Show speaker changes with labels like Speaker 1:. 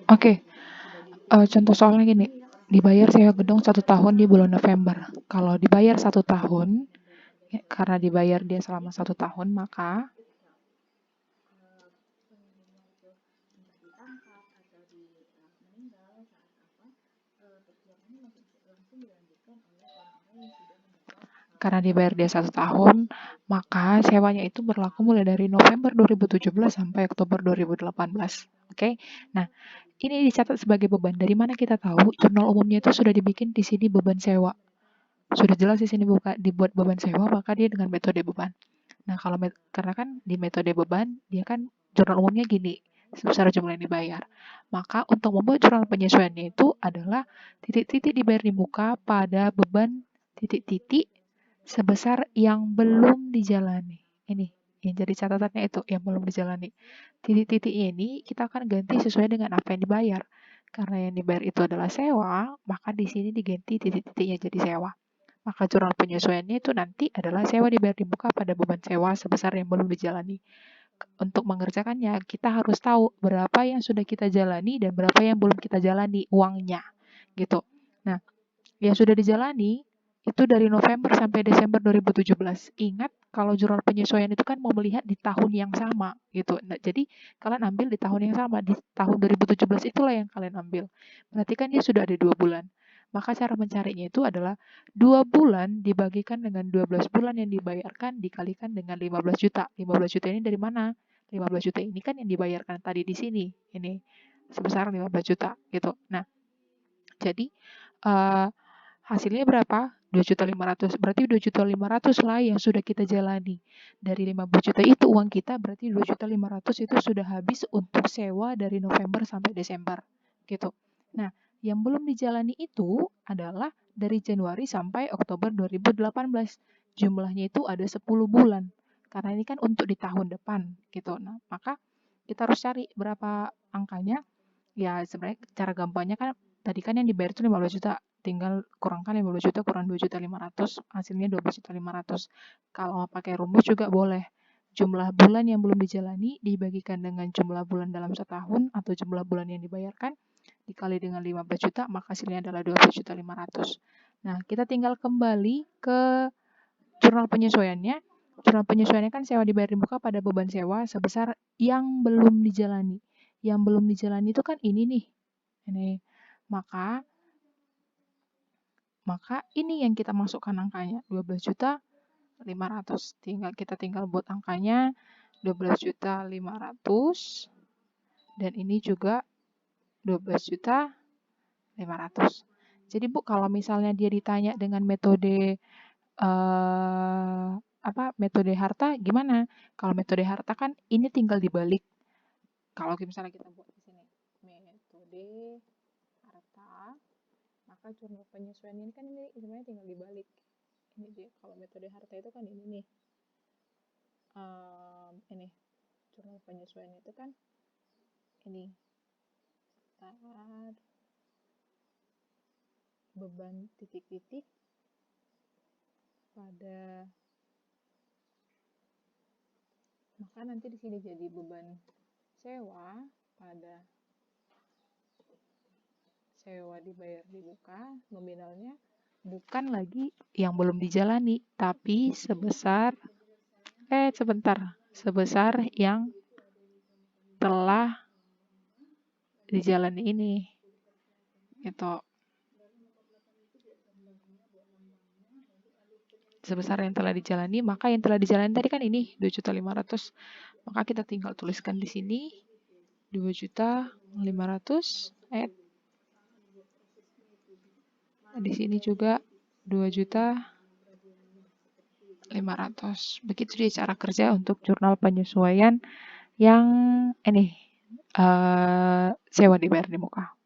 Speaker 1: Oke, contoh soalnya gini, dibayar sewa gedung 1 tahun di bulan November. Kalau dibayar 1 tahun, karena dibayar dia selama 1 tahun, maka karena dibayar dia 1 tahun, maka sewanya itu berlaku mulai dari November 2017 sampai Oktober 2018. Oke, nah ini dicatat sebagai beban. Dari mana kita tahu? Jurnal umumnya itu sudah dibikin di sini beban sewa. Sudah jelas di sini dibuat beban sewa, maka dia dengan metode beban. Nah, karena kan di metode beban, dia kan jurnal umumnya gini, sebesar jumlah yang dibayar. Maka untuk membuat jurnal penyesuaiannya itu adalah titik-titik dibayar di muka pada beban titik-titik sebesar yang belum dijalani. Ini yang jadi catatannya itu yang belum dijalani. Titik-titiknya ini kita akan ganti sesuai dengan apa yang dibayar. Karena yang dibayar itu adalah sewa, maka di sini diganti titik-titiknya jadi sewa. Maka jurnal penyesuaiannya itu nanti adalah sewa dibayar di muka pada beban sewa sebesar yang belum dijalani. Untuk mengerjakannya, kita harus tahu berapa yang sudah kita jalani dan berapa yang belum kita jalani uangnya. Gitu. Nah, yang sudah dijalani itu dari November sampai Desember 2017. Ingat, kalau jurnal penyesuaian itu kan mau melihat di tahun yang sama gitu. Nah, jadi kalian ambil di tahun yang sama, di tahun 2017 itulah yang kalian ambil. Berarti kan dia sudah ada 2 bulan. Maka cara mencarinya itu adalah 2 bulan dibagikan dengan 12 bulan yang dibayarkan dikalikan dengan 15 juta. 15 juta ini dari mana? 15 juta ini kan yang dibayarkan tadi di sini. Ini sebesar 15 juta gitu. Nah, jadi hasilnya berapa? 2.500.000. Berarti 2.500.000 lah yang sudah kita jalani. Dari 15 juta itu uang kita, berarti 2.500.000 itu sudah habis untuk sewa dari November sampai Desember. Gitu. Nah, yang belum dijalani itu adalah dari Januari sampai Oktober 2018. Jumlahnya itu ada 10 bulan. Karena ini kan untuk di tahun depan. Gitu. Nah, maka kita harus cari berapa angkanya. Ya, sebenarnya cara gampangnya kan tadi kan yang dibayar itu 15 juta, tinggal kurangkan 15 juta kurang 2.500.000, hasilnya 12.500.000. Kalau mau pakai rumus juga boleh. Jumlah bulan yang belum dijalani dibagikan dengan jumlah bulan dalam setahun atau jumlah bulan yang dibayarkan dikali dengan 15 juta, maka hasilnya adalah 12.500.000. Nah, kita tinggal kembali ke jurnal penyesuaiannya. Jurnal penyesuaiannya kan sewa dibayar di muka pada beban sewa sebesar yang belum dijalani. Yang belum dijalani itu kan ini nih. Ini. Maka ini yang kita masukkan angkanya 12.500.000. Tinggal buat angkanya 12.500.000 dan ini juga 12.500.000. Jadi Bu, kalau misalnya dia ditanya dengan metode metode harta gimana? Kalau metode harta kan ini tinggal dibalik. Kalau misalnya kita buat di sini metode harta, maka jurnal penyesuaian ini kan ini sebenarnya tinggal dibalik. Ini dia, kalau metode harta itu kan ini nih. Ini jurnal penyesuaian itu kan ini beban titik-titik pada, maka nanti di sini jadi beban sewa pada sewa dibayar di muka, nominalnya bukan lagi yang belum dijalani, tapi sebesar yang telah dijalani ini. Itu sebesar yang telah dijalani, maka yang telah dijalani tadi kan ini 2.500.000. Maka kita tinggal tuliskan di sini 2.500.000 di sini juga 2.500.000. Begitu dia cara kerja untuk jurnal penyesuaian yang ini sewa dibayar di muka.